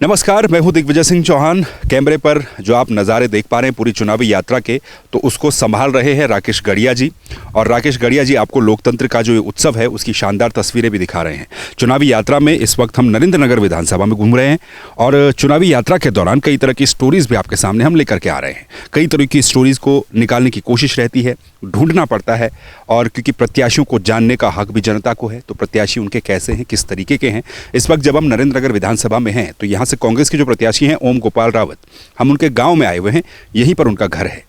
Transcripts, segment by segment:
नमस्कार, मैं हूं दिग्विजय सिंह चौहान। कैमरे पर जो आप नज़ारे देख पा रहे हैं पूरी चुनावी यात्रा के, तो उसको संभाल रहे हैं राकेश गढ़िया जी। और राकेश गढ़िया जी आपको लोकतंत्र का जो ये उत्सव है उसकी शानदार तस्वीरें भी दिखा रहे हैं। चुनावी यात्रा में इस वक्त हम नरेंद्र नगर विधानसभा में घूम रहे हैं और चुनावी यात्रा के दौरान कई तरह की स्टोरीज़ भी आपके सामने हम लेकर के आ रहे हैं। कई तरह की स्टोरीज़ को निकालने की कोशिश रहती है, ढूंढना पड़ता है। और क्योंकि प्रत्याशियों को जानने का हक भी जनता को है, तो प्रत्याशी उनके कैसे हैं, किस तरीके के हैं। इस वक्त जब हम नरेंद्र नगर विधानसभा में हैं तो यहाँ से कांग्रेस के जो प्रत्याशी हैं ओम गोपाल रावत, हम उनके गांव में आए हुए हैं। यहीं पर उनका घर है।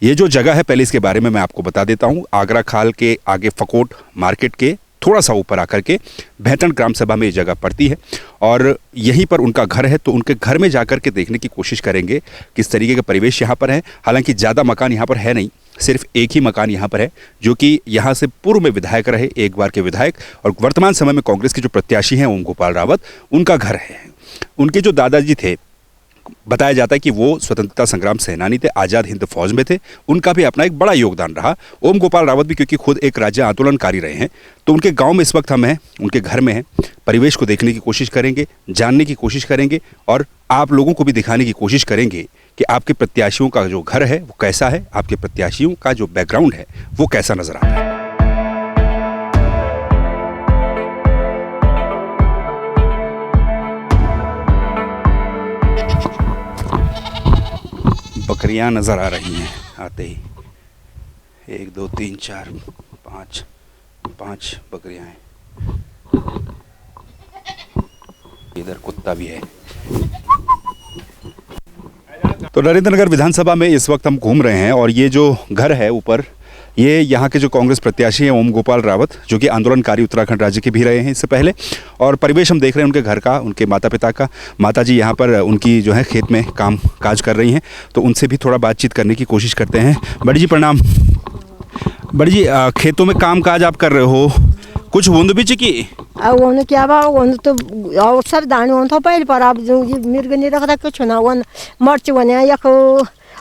ये जो जगह है, पहले इसके बारे में मैं आपको बता देता हूँ। आगरा खाल के आगे फकोट मार्केट के थोड़ा सा ऊपर आकर के भैतन ग्राम सभा में ये जगह पड़ती है और यहीं पर उनका घर है। तो उनके घर में जाकर के देखने की कोशिश करेंगे किस तरीके का परिवेश यहाँ पर है। हालांकि ज़्यादा मकान यहाँ पर है नहीं, सिर्फ एक ही मकान यहाँ पर है जो कि यहाँ से पूर्व में विधायक रहे, एक बार के विधायक और वर्तमान समय में कांग्रेस के जो प्रत्याशी हैं ओम गोपाल रावत, उनका घर है। उनके जो दादाजी थे, बताया जाता है कि वो स्वतंत्रता संग्राम सेनानी थे, आज़ाद हिंद फौज में थे। उनका भी अपना एक बड़ा योगदान रहा। ओम गोपाल रावत भी क्योंकि खुद एक राज्य आंदोलनकारी रहे हैं, तो उनके गांव में इस वक्त हम हैं, उनके घर में हैं। परिवेश को देखने की कोशिश करेंगे, जानने की कोशिश करेंगे और आप लोगों को भी दिखाने की कोशिश करेंगे कि आपके प्रत्याशियों का जो घर है वो कैसा है, आपके प्रत्याशियों का जो बैकग्राउंड है वो कैसा नजर आता है। बकरियां नजर आ रही हैं आते ही। 1 2 3 4 5 बकरियां हैं। इधर कुत्ता भी है। तो नरेंद्र नगर विधानसभा में इस वक्त हम घूम रहे हैं और ये जो घर है ऊपर, ये यहाँ के जो कांग्रेस प्रत्याशी हैं ओम गोपाल रावत, जो कि आंदोलनकारी उत्तराखंड राज्य के भी रहे हैं इससे पहले। और परिवेश हम देख रहे हैं उनके घर का, उनके माता पिता का। माता जी यहाँ पर उनकी जो है खेत में काम काज कर रही हैं, तो उनसे भी थोड़ा बातचीत करने की कोशिश करते हैं। बड़ी जी प्रणाम। बड़ी जी, खेतों में काम काज आप कर रहे हो, कुछ वोंद भी चिकी वो क्या बा वो तो और सब दाने हों तो पहले पर अब जो मिर्ग नहीं रखता कुछ ना वो मर्च बने या को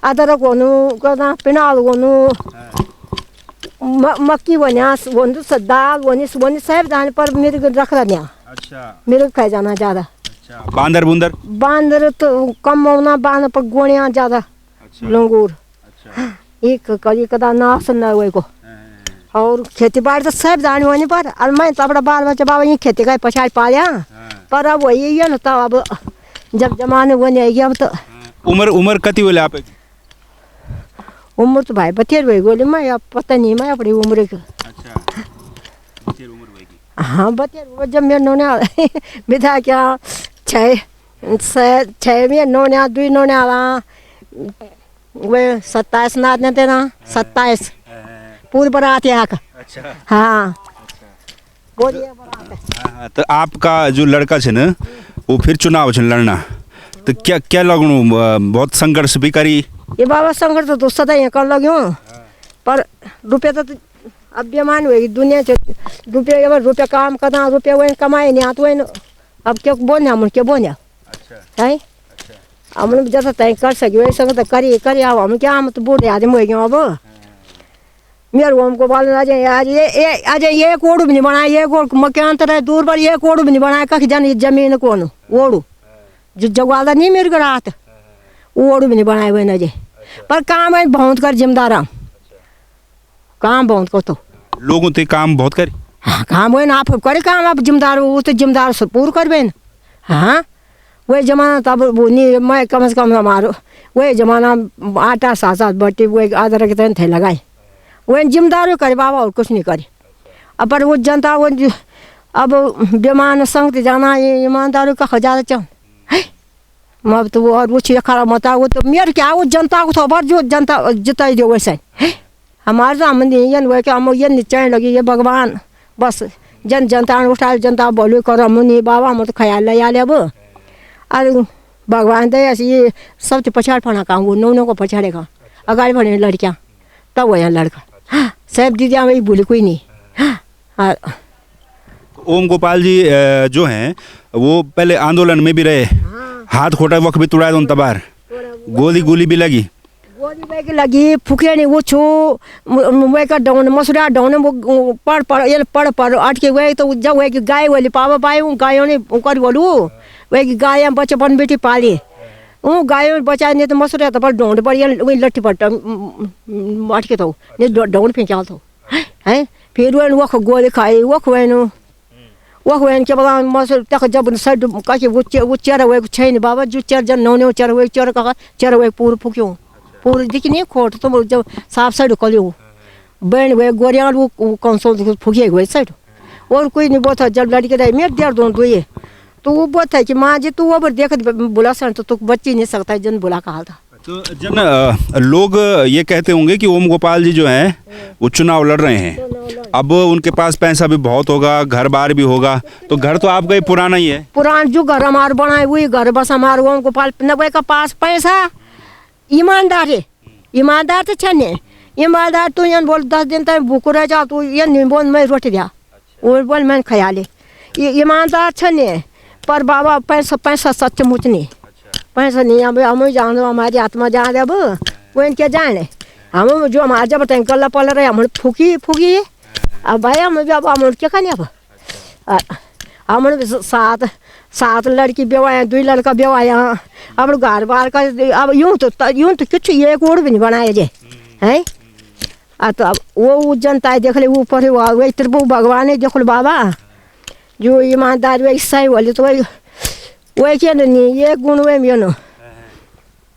अदरक वनु कदा पिनाल वनु मक्की बने वनु दाल वनी सब दाने पर मिर्ग रख रहा। अच्छा, मिर्ग खा जाना ज़्यादा। अच्छा, बांदर तो कम होना, बांदर पर गोनियाँ ज़्यादा। अच्छा, लंगूर। अच्छा, एक कभी कदा नाश न हुए को। और खेती बाड़ी तो सब जाने होने पर और मैं तो अपना बाल बच्चा बाबा ये खेती का पछाड़ पाया। पर अब वही है ना, तो अब जब जमाने वो नहीं गया अब तो उम्र कति बोले आप? उम्र तो भाई 72 बोले, मैं अब पता नहीं मैं अपनी उम्र की। अच्छा, 72 उम्र होगी। हाँ 72 जब मेरे नौने विधा क्या 6 में नौने 2 नौने आला वे 27 नाद ने तेरा 27 पूरी बारात यहाँ का। अच्छा, हाँ तो आपका जो लड़का है ना वो फिर चुनाव लड़ना, तो क्या क्या लगनू बहुत संघर्ष भी करी? ये बाबा संघर्ष तो सदा यहाँ कर लगे पर रुपये तो अब बेमान हुएगी दुनिया से। रुपये काम करना, रुपये वही कमाए नहीं आते वही। अब क्या बोलने हम क्या बोले है हम जैसा तय कर सके वैसा तो करिए अब हम क्या, हम तो बूढ़े आदमी हो गए। अब मेरे ओम गोपाल आज ये कोड़ भी नहीं बनाया, ये कोड़ मकान है दूर पर, ये कोड़ भी नहीं बनाया कख जन जमीन कौन ओड़ू जो जगवादा नहीं मेरे रात ओड़ू भी नहीं बनाए हुए नजे। पर काम है बहुत कर जिम्मेदार काम बहुत को तो लोगों ते काम बहुत करे। हाँ काम हुए ना, आप करे काम, आप जिम्मेदार वो तो जिम्मेदार से पूरा करवे ना। हाँ वही जमाना तब वो नहीं, मैं कम से कम हमारो वही जमाना आटा साथ बटी वही अदरक के थे लगाए, वही जिम्मेदार करे बाबा और कुछ नहीं करे। अब पर वो जनता वो अब बेमान संग जाना ये ईमानदारों का खजाना चाह अब तो वो और वो चीज़ खराब होता वो तो मेरे क्या वो जनता को खबर जो जनता जिताई जो वैसे हमारे सामने ये क्या हम ये नीचे लगी ये भगवान बस जनता उठा जनता बोलो करो मुनि बाबा हम तो ख्याल ले आले। अब अरे भगवान दे ऐसे ये सब पछाड़ फना काम वो नौ को पछाड़ेगा अगाड़ी बढ़े लड़कियाँ तब वो यहाँ लड़का सब दीदियाँ वही बोली कोई नहीं। ओम गोपाल जी जो हैं वो पहले आंदोलन में भी रहे, हाथ खोटा वक्त भी तुड़ाए दोन तबार, गोली भी लगी। गोली वे की लगी फुके नहीं वो छो वे का डाउन मसुरा डाउन वो पड़ ये पड़ अटके वे तो जब वे की गाय वाली पावा पाए उन गायों ने कर बोलू वे की गाय बचपन बेटी पाली वो गायों में बचाए नहीं तो मसुरा तो पर डाउन पर ये वही लट्ठी पट्टा अटके तो नहीं डाउन फेंका तो हैं फिर वो गोली खाई वो खुएनु वो हुए के बाद मसुर तक जब साइड का के वो चेहरा वे छैन बाबा जो चेहरा जन नौ चेहरा वे चेहरा का चेहरा वे पूरा फुक्यो पूरी देखी नहीं खोट तो जब साफ साइड कलियो बहन वे गोरिया वो कंसोल फुके हुए साइड और कोई नहीं बोता जब लड़की रही मेरे देर दोनों तो ये तो वो बोलता है कि माँ जी तू अब देख बुला सन तो बच्ची नहीं सकता जन बुला का हाल था। तो जब लोग ये कहते होंगे कि ओम गोपाल जी जो हैं वो चुनाव लड़ रहे हैं, अब उनके पास पैसा भी बहुत होगा, घर बार भी होगा, तो घर तो आपका ही पुराना ही है। पुराना जो घर हमारे बनाए वही घर बस हमारे ओम गोपाल नब्बे का पास पैसा ईमानदार है, ईमानदार तो छने ईमानदार तो ये बोल 10 दिन तक भूख रह जाओ तो ये नहीं बोल मैं रोटी दिया वो बोल मैंने ख्याल ये ईमानदार छने पर बाबा पैसा सच मुच नहीं पैसा नहीं अब हम जान दो हमारी आत्मा जान दे अब वो इनके जाने हम जो हमारे जब तक गला पल रहे हम फूकी अब भाई हम अब हम क्या खाने अब हम सात लड़की बेवाया 2 लड़का बेवाया अब घर बार का अब यूँ तो कुछ ये कोड भी नहीं बनाए जे हैं तो अब वो जनता देख ले ऊपर वही त्रिभु भगवान ने देख लो बाबा जो ईमानदार वे सही वाले तो वही क्या नहीं ये गुण वे में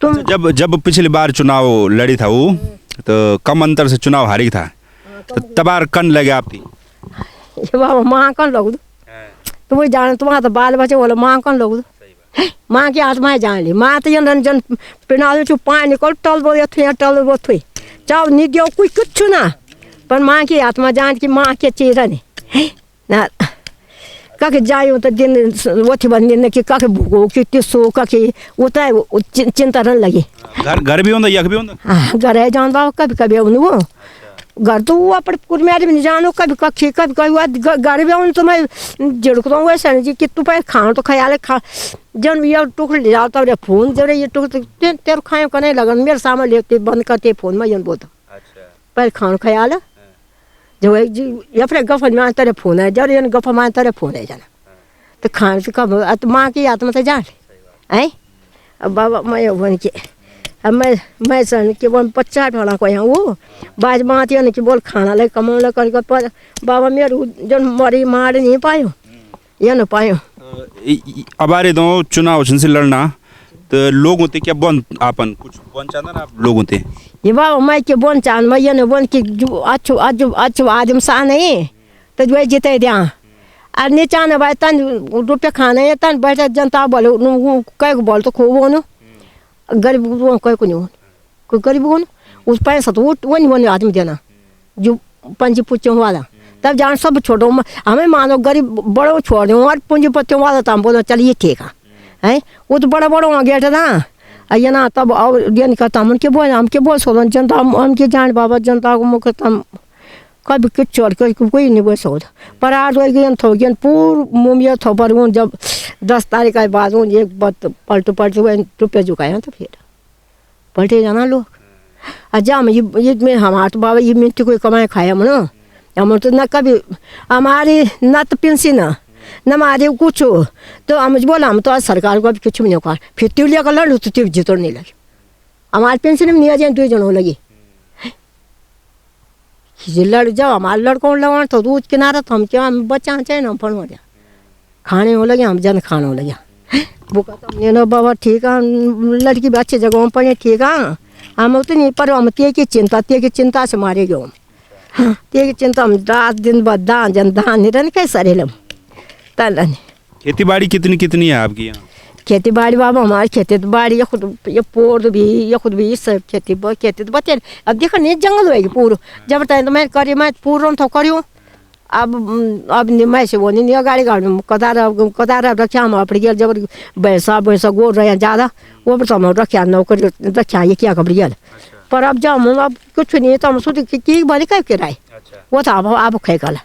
तुम जब पिछली बार चुनाव लड़ी था वो तो कम अंतर से चुनाव हारी था तो तबार कन लगे आप थी ये बाबा माँ कौन लोग तुम वही जान तुम्हारा तो बाल बच्चे बोलो माँ कौन लोग माँ की आत्मा जान ली माँ तो ये रंजन पिना चु पानी निकल टल बोल टल वो थी चाहो नहीं दियो कोई कुछ ना पर माँ की आत्मा जान की माँ के चेहरा नहीं ना काके जायो तो दिन वो थी बंदी ने कि काके भूगो कि तिसो काके उता चिंता न लगी घर भी होंगे यक भी होंगे हाँ घर है जान बाबा कभी कभी उन वो घर तो वो अपने कुरमेरी में नहीं जानो कभी कभी घर भी आऊँ तो मैं झड़कता हूँ वैसे जी कि तू पहले खाना तो ख्याल खा जब ये टुकड़ ले जाता है फोन जब ये टुकड़ तेरे खाए का नहीं लगन मेरे सामने लेते बंद करते फोन में ये बोलता पहले खाना ख्याल जो एक जी या फिर गफन में तेरे फोन है जब ये गफा में तेरे फोन है जाना तो खाने से कब माँ की आत्मा से जान है अब बाबा मैं बन के अब मैं सन के बोल 50 वाला को यहाँ वो बाज बात ये कि बोल खाना ले कमाने कर पर बाबा मेरे जो मरी मार नहीं पायो ये न पायो अब आ रहे दो चुनाव से लड़ना तो लोगों ते क्या बन आपन कुछ बन चाहता ना आप लोगों ते ये बाबा मैं के बन चांद मैं ये न बन के जो अच्छो आदम सा नहीं तो जो जीते दिया आज नहीं चाहने भाई तन रुपये खाने है तन बैठे जनता बोलो कई बोल तो खूब हो गरीब कोई को नहीं हो कोई गरीब हो उस पैसा तो वो नहीं बने आदमी देना जो पंजी पुच्चों वाला तब जान सब छोड़ो हमें मानो गरीब बड़ो छोड़ दो और पूंजीपतियों वाला तो हम बोलो चलिए ठीक है वो तो बड़ा बड़ा गेट है ना ये ना तब और दिन करता हम उनके बोल सो जनता हमके जान बाबा जनता को मुख्य तम कभी कुछ छोड़ कर कोई नहीं बोल सकता पर आज वही थो गया पूर मुमिया थो पर जब 10 तारीख के बाद एक पलटू रुपये झुकाया तो फिर पलटे जाना लोग अच्छा हम ये में हमारे तो बाबा ये मिट्टी कोई कमाए खाया मनो हम तो न कभी हमारी न तो पेंशन न हमारे कुछ हो तो हम बोला हम तो आज सरकार को अभी कुछ भी नहीं कहा फिर तिवलिया का लड़ तो तिव जितोड़ नहीं लगी हमारे पेंशन में नहीं आ जाए 2 जन हो लगी लड़ जाओ हमारे लड़कों लगा तो दूध किनारा तो हम क्या बच्चा चाहे ना फल हो जाए खाने हो लगे हम जन खाने हो लगे वो कहता ना बाबा ठीक है लड़की भी अच्छी जगहों पर ठीक है हम तो नहीं पर हम ते की चिंता से मारे गए हम ते की चिंता हम रात दिन दान जन दान नहीं रहने कैसे रेलम तल खेती बाड़ी कितनी है आपकी यहाँ खेती बाड़ी बाबा हमारी खेती बाड़ी ये पोर भी ये खुद भी सब खेती तो बचे अब देखो नहीं जंगल होगी पूरा जब तक तो मैं करी मैं पूरा तो करूँ अब मैं से वो नहीं गाड़ी कदार रखा हम अपने गया जब भैंसा गोर रहे ज़्यादा वो भी तो हम रखा नौकरी रखा ये क्या खबर गया पर अब जब हम अब कुछ नहीं तो हम सोचे कि बड़ी कह के राय वो तो आप खे कल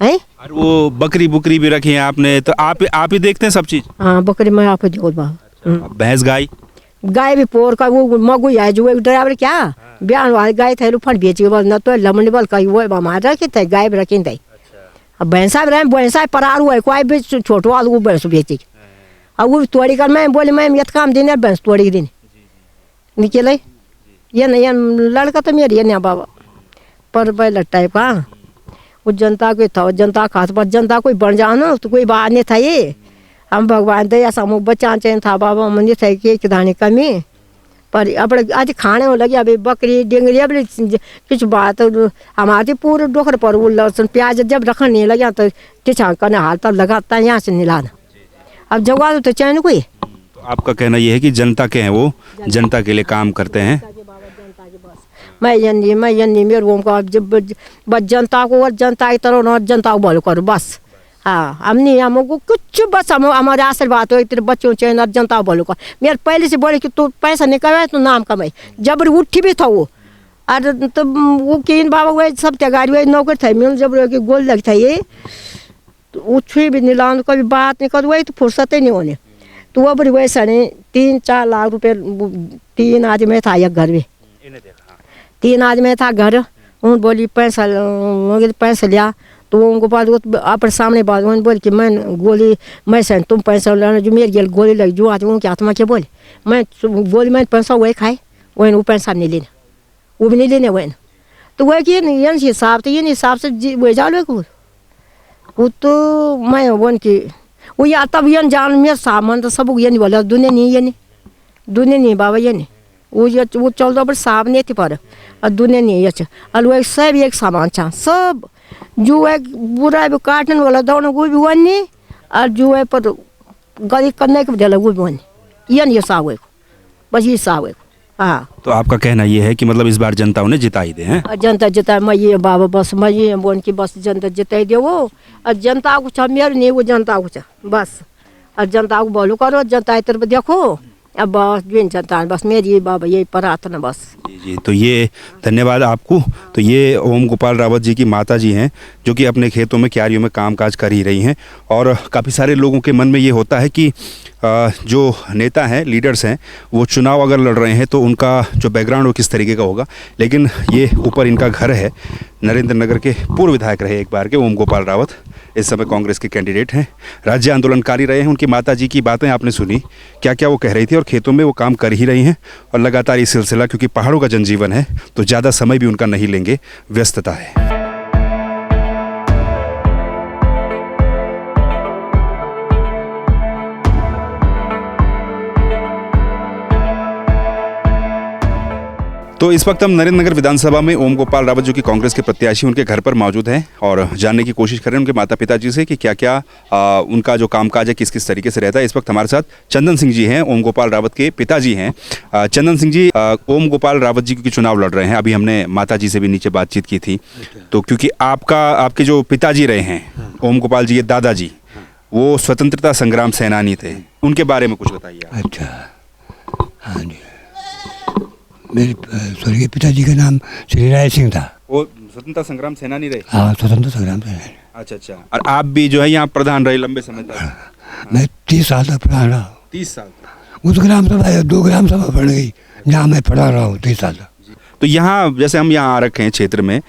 है और वो बकरी भी रखी है आपने तो आप ही देखते हैं सब चीज हाँ बकरी मैं आप जोड़ बाबा भैंस गाय गाय भी पोर का वो मगु है जो एक ड्राइवर क्या बयान वाले गाय थे फंड बेच के बस न तो लमन बल कहीं वो हमारा रखे थे गाय भी रखी थे अब भैंसा भी रहे भैंसा परार हुआ है कोई भी छोटो वाले वो भैंस बेची अब वो तोड़ी कर मैं बोले मैं ये काम दिन भैंस तोड़ी दिन निकले ये नहीं लड़का तो मेरी है बाबा पर भाई टाइप का वो जनता को था जनता खास पर जनता कोई बन जाना तो कोई बात नहीं था ये हम भगवान दया समूह बच्चा चैन था बाबा मंदिर था कि दाने कमी पर अपने आज खाने में लगे अभी बकरी डेंगरी अभी कुछ बात हमारे पूरे डोखर पर वो लहसुन प्याज जब रखने नहीं लगे तो टिछा करने हाल तब लगाता यहाँ से निलाना अब जगवा तो चैन कोई तो आपका कहना ये है कि जनता के हैं वो जनता के लिए काम करते हैं। मैं यन्नी मेरे को जब बस जनता को और जनता की तरह न जनता को भलो करो बस हाँ हमने हमको कुछ बस हम हमारे आशीर्वाद हो तेरे बच्चों चाहिए जनता को भलो कर मेरे पहले से बोले कि तू पैसा नहीं कमाए तो नाम कमाई जबर उठी भी था वो और तो वो किन बाबा वो सब तैयारी हुए नौकर थे मिल जब गोल लग था ये तो उठी भी नहीं लान कभी बात नहीं कर वही तो फुर्सत ही नहीं होने तो वो बड़ी वैसा नहीं 3-4 लाख रुपये 3 आदमी था एक घर में 3 आदमी था घर उन बोली पैसा लिया तो उनको बात अपने सामने बात उन्होंने बोली कि मैं गोली मैं सैन तुम पैसा लाना जो मेरी गेल गोली लगी जो आज उनके हाथ में क्या बोले मैं गोली मैं पैसा वही खाए वही वो पैसा नहीं लेना वो भी नहीं लेने वही तो वह कि ये हिसाब तो ये हिसाब से वही जाओ को वो तो मैं वन की वो या तब ये जान मेरे सामान तो सब ये नहीं बोला दुनिया नहीं बाबा ये नहीं वो चल दो साहब नहीं थे पर और दुनिया नहीं ये और वो सब एक सामान छा सब जो है बुरा भी काटने वाला दोनों वो भी वही और जो है पर गरीब करने के बदला वो भी वही ये साहब है बस ये साहब है हाँ। तो आपका कहना ये है कि मतलब इस बार जनता उन्हें जिताई दे हैं जनता जिताए मैं ये बाबा बस मैं ये बोल की बस जनता जिताई दे वो और जनता को छा मेरे नहीं वो जनता को छा बस और जनता को बोलो करो जनता तरफ देखो अब बस जनता बस मेरी बाबा यही प्रार्थना बस जी। तो ये धन्यवाद आपको। तो ये ओम गोपाल रावत जी की माता जी हैं जो कि अपने खेतों में क्यारियों में कामकाज कर ही रही हैं और काफ़ी सारे लोगों के मन में ये होता है कि जो नेता हैं लीडर्स हैं वो चुनाव अगर लड़ रहे हैं तो उनका जो बैकग्राउंड वो किस तरीके का होगा, लेकिन ये ऊपर इनका घर है। नरेंद्र नगर के पूर्व विधायक रहे एक बार के ओम गोपाल रावत, इस समय कांग्रेस के कैंडिडेट हैं, राज्य आंदोलनकारी रहे हैं। उनकी माताजी की बातें आपने सुनी, क्या क्या वो कह रही थी और खेतों में वो काम कर ही रही हैं और लगातार ये सिलसिला, क्योंकि पहाड़ों का जनजीवन है तो ज़्यादा समय भी उनका नहीं लेंगे, व्यस्तता है। तो इस वक्त हम नरेंद्र नगर विधानसभा में ओम गोपाल रावत जो कि कांग्रेस के प्रत्याशी उनके घर पर मौजूद हैं और जानने की कोशिश कर रहे हैं उनके माता पिता जी से कि क्या क्या उनका जो कामकाज है किस किस तरीके से रहता है। इस वक्त हमारे साथ चंदन सिंह जी हैं, ओम गोपाल रावत के पिताजी हैं। चंदन सिंह जी, ओम गोपाल रावत जी क्योंकि चुनाव लड़ रहे हैं, अभी हमने माता जी से भी नीचे बातचीत की थी, तो क्योंकि आपके जो पिताजी रहे हैं ओम गोपाल जी के दादाजी, वो स्वतंत्रता संग्राम सेनानी थे, उनके बारे में कुछ बताइए। अच्छा, हाँ जी, मेरे स्वर्गीय पिताजी का नाम श्री राय सिंह था। वो स्वतंत्रता संग्राम सेनानी रहे? हाँ, स्वतंत्रता संग्राम सेनानी। अच्छा। और आप भी जो है यहाँ प्रधान रहे लंबे समय तक? मैं 30 साल तक प्रधान रहा। 30 साल? उस ग्राम सभा 2 ग्राम सभा पड़ गई जहाँ मैं प्रधान रहा हूँ 30 साल तक। तो यहाँ जैसे हम यहाँ आ रखे हैं क्षेत्र में,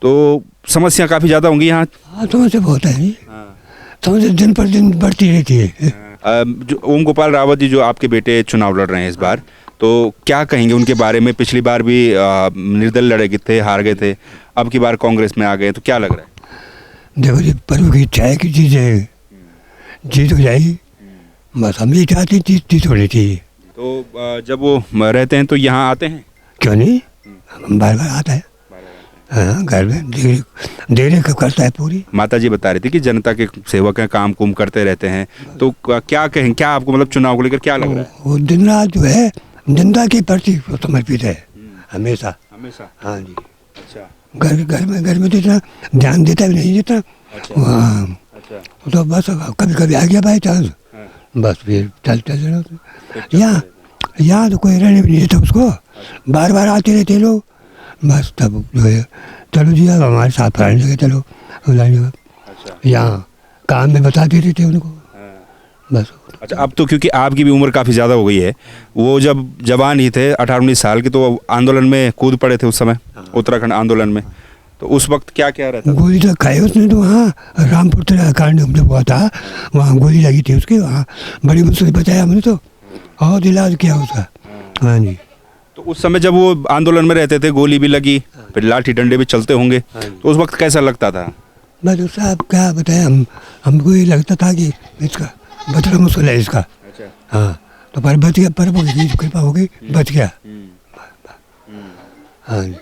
तो समस्या काफ़ी ज़्यादा होंगी यहाँ? हाँ, समस्या बहुत है जी, समस्या दिन पर दिन बढ़ती रहती है। जो ओम गोपाल रावत जी जो आपके बेटे चुनाव लड़ रहे हैं इस बार, तो क्या कहेंगे उनके बारे में? पिछली बार भी निर्दल लड़े थे, हार गए थे, अब की बार कांग्रेस में आ गए, तो क्या लग रहा है? देखो जी, प्रभु की इच्छा है कि चीज़ें जीत हो जाएगी, बस हम ये चाहते हैं जीत होनी चाहिए। तो जब वो रहते हैं तो यहाँ आते हैं? क्यों नहीं, बार बार आता है। हाँ, घर में देर करता है पूरी। माता जी बता रही थी कि जनता के सेवक हैं, काम कुम करते रहते हैं, तो क्या कहें, क्या आपको मतलब चुनाव को लेकर क्या लग रहा है? वो दिन रात जो है जनता के प्रति समर्पित है हमेशा। हाँ जी। अच्छा। घर में तो इतना ध्यान देता भी नहीं जितना। अच्छा। तो बस कभी कभी आ गया बाई चांस, बस फिर चल यहाँ तो कोई रहने भी नहीं देता उसको, बार बार आते रहते लोग, बस तब जो है चलो जी अब हमारे साथ रहने लगे, चलो यहाँ काम में बताते रहते उनको, बस। अच्छा, अब तो क्योंकि आपकी भी उम्र काफ़ी ज़्यादा हो गई है, वो जब जवान ही थे 18-19 साल के, तो आंदोलन में कूद पड़े थे उस समय, उत्तराखंड आंदोलन में, तो उस वक्त क्या क्या रहता था? गोली तो खाई उसने, तो वहाँ रामपुर कांड जब हुआ था वहाँ गोली लगी थी उसकी, वहाँ बड़ी मुश्किल से बचाया हमने तो, और इलाज किया उसका। हाँ जी। तो उस समय जब वो आंदोलन में रहते थे, गोली भी लगी, फिर लाठी डंडे भी चलते होंगे, तो उस वक्त कैसा लगता था? बस उसका आप क्या बताएं, हमको ये लगता था कि इसका बचना मुश्किल है इसका। हाँ, तो पर बच गया, पर कृपा हो गई, बच गया। हाँ जी।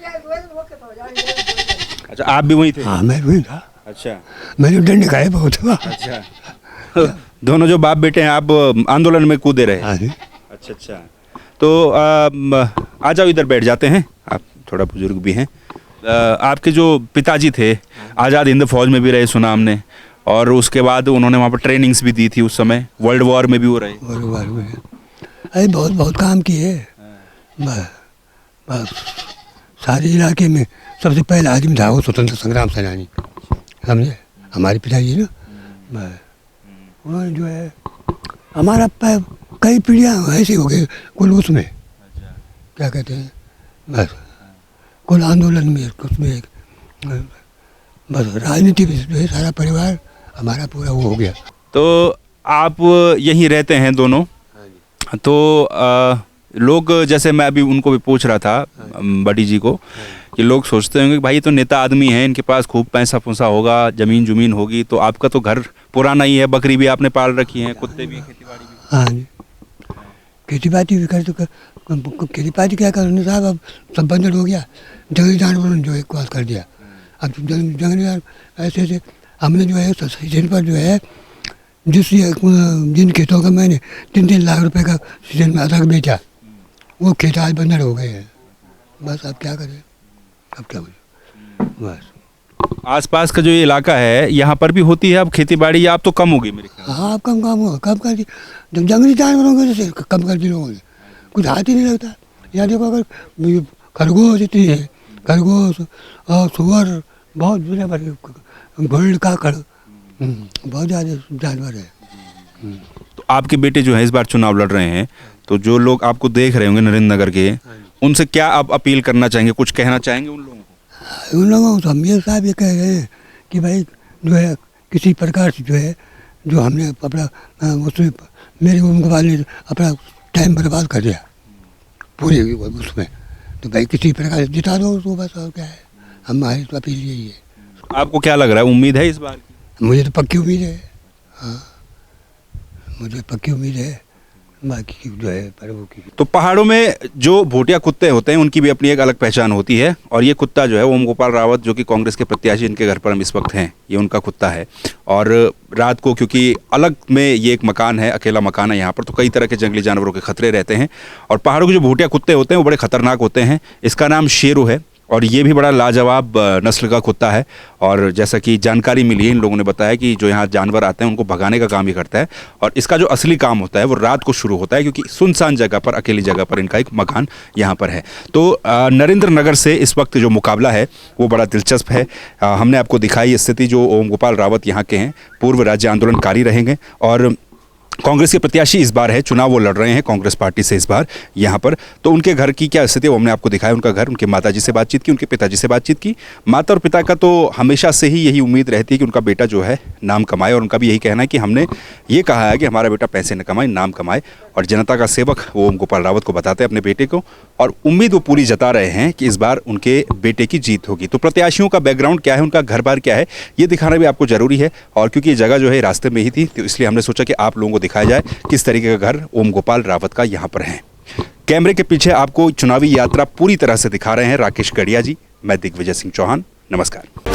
अच्छा, आप भी वहीं थे? हाँ, मैं वही था। अच्छा, मैंने डंडे खाए बहुत। अच्छा। दोनों जो बाप बेटे हैं, आप आंदोलन में कूदे रहे? हाँ जी। अच्छा अच्छा। तो आ जाओ, इधर बैठ जाते हैं, आप थोड़ा बुजुर्ग भी हैं। आपके जो पिताजी थे, आज़ाद हिंद फौज में भी रहे सुना हमने, और उसके बाद उन्होंने वहाँ पर ट्रेनिंग्स भी दी थी उस समय, वर्ल्ड वॉर में भी वो रहे। बराबर में अरे बहुत बहुत काम किए। बस बस सारे इलाके में सबसे पहला आदमी था वो स्वतंत्र संग्राम सेनानी, समझे, हमारे पिताजी ना। बस उन्होंने जो है हमारा कई पीढ़ियाँ ऐसी हो गई कुल उसमें, क्या कहते हैं, बस कुल आंदोलन में, उसमें बस राजनीति में जो है सारा परिवार हमारा पूरा वो हो गया। तो आप यहीं रहते हैं दोनों? तो लोग, जैसे मैं अभी उनको भी पूछ रहा था, बड़ी जी को, कि लोग सोचते होंगे कि भाई ये तो नेता आदमी है, इनके पास खूब पैसा फूसा होगा, ज़मीन जुमीन होगी, तो आपका तो घर पुराना ही है, बकरी भी आपने पाल रखी है, कुत्ते भी, खेती बाड़ी भी। हाँ जी, खेती बाड़ी भी खेती बाड़ी क्या करूँ साहब, अब सब बंजर हो गया, जंगली जानवरों ने जो है क्वास कर दिया। अब जंगली जानवर ऐसे ऐसे हमने जो है सीजन पर जो है जिन खेतों का मैंने 3-3 लाख रुपए का सीजन में अदरक बेचा, वो खेत आज बंजर हो गए हैं। बस अब क्या करें, अब क्या करें। बस आसपास का जो ये इलाका है, यहाँ पर भी होती है अब खेती बाड़ी, या अब तो कम हो गई मेरे ख्याल में? हाँ, अब कम हुआ, कम कर दी जब जंगली जानवरों की वजह से कम कर दी लोगों ने, कुछ हाथ ही नहीं लगता। यहाँ देखो, अगर खरगोश इतनी है, खरगोश और सुअर बहुत दुनिया भर के, घोड़ काकड़ बहुत ज़्यादा जानवर है। तो आपके बेटे जो है इस बार चुनाव लड़ रहे हैं, तो जो लोग आपको देख रहे होंगे नरेंद्र नगर के, उनसे क्या आप अपील करना चाहेंगे, कुछ कहना चाहेंगे उन लोगों को? उन लोगों को तो हम ये साहब ये कह रहे हैं कि भाई जो है किसी प्रकार से जो है, जो हमने अपना उसमें मेरे उनके बाद ने अपना टाइम बर्बाद कर दिया पूरे उसमें, तो भाई किसी प्रकार से जिता दो उसको, बस और क्या है, हमारी तो अपील यही है। आपको क्या लग रहा है, उम्मीद है इस बार? मुझे तो पक्की उम्मीद है। हाँ, मुझे पक्की उम्मीद है, बाकी जो है पर्वों की। तो पहाड़ों में जो भोटिया कुत्ते होते हैं, उनकी भी अपनी एक अलग पहचान होती है, और ये कुत्ता जो है ओम गोपाल रावत, जो कि कांग्रेस के प्रत्याशी, इनके घर पर हम इस वक्त हैं, ये उनका कुत्ता है। और रात को, क्योंकि अलग में ये एक मकान है, अकेला मकान है यहाँ पर, तो कई तरह के जंगली जानवरों के खतरे रहते हैं, और पहाड़ों के जो भोटिया कुत्ते होते हैं वो बड़े खतरनाक होते हैं। इसका नाम शेरू है, और ये भी बड़ा लाजवाब नस्ल का कुत्ता है। और जैसा कि जानकारी मिली है, इन लोगों ने बताया कि जो यहाँ जानवर आते हैं उनको भगाने का काम ही करता है, और इसका जो असली काम होता है वो रात को शुरू होता है, क्योंकि सुनसान जगह पर, अकेली जगह पर इनका एक मकान यहाँ पर है। तो नरेंद्र नगर से इस वक्त जो मुकाबला है वो बड़ा दिलचस्प है। हमने आपको दिखाई स्थिति, जो ओम गोपाल रावत यहाँ के हैं, पूर्व राज्य आंदोलनकारी रहेंगे, और कांग्रेस के प्रत्याशी इस बार है, चुनाव वो लड़ रहे हैं कांग्रेस पार्टी से इस बार यहाँ पर। तो उनके घर की क्या स्थिति है वो हमने आपको दिखाया, उनका घर, उनके माताजी से बातचीत की, उनके पिताजी से बातचीत की। माता और पिता का तो हमेशा से ही यही उम्मीद रहती है कि उनका बेटा जो है नाम कमाए, और उनका भी यही कहना है कि हमने ये कहा है कि हमारा बेटा पैसे न कमाए, नाम कमाए, और जनता का सेवक वो ओम गोपाल रावत को बताते हैं अपने बेटे को, और उम्मीद वो पूरी जता रहे हैं कि इस बार उनके बेटे की जीत होगी। तो प्रत्याशियों का बैकग्राउंड क्या है, उनका घर बार क्या है, ये दिखाना भी आपको ज़रूरी है, और क्योंकि ये जगह जो है रास्ते में ही थी, तो इसलिए हमने सोचा कि आप लोगों को दिखाया जाए किस तरीके का घर ओम गोपाल रावत का यहाँ पर है। कैमरे के पीछे आपको चुनावी यात्रा पूरी तरह से दिखा रहे हैं राकेश गड़िया जी। मैं दिग्विजय सिंह चौहान, नमस्कार।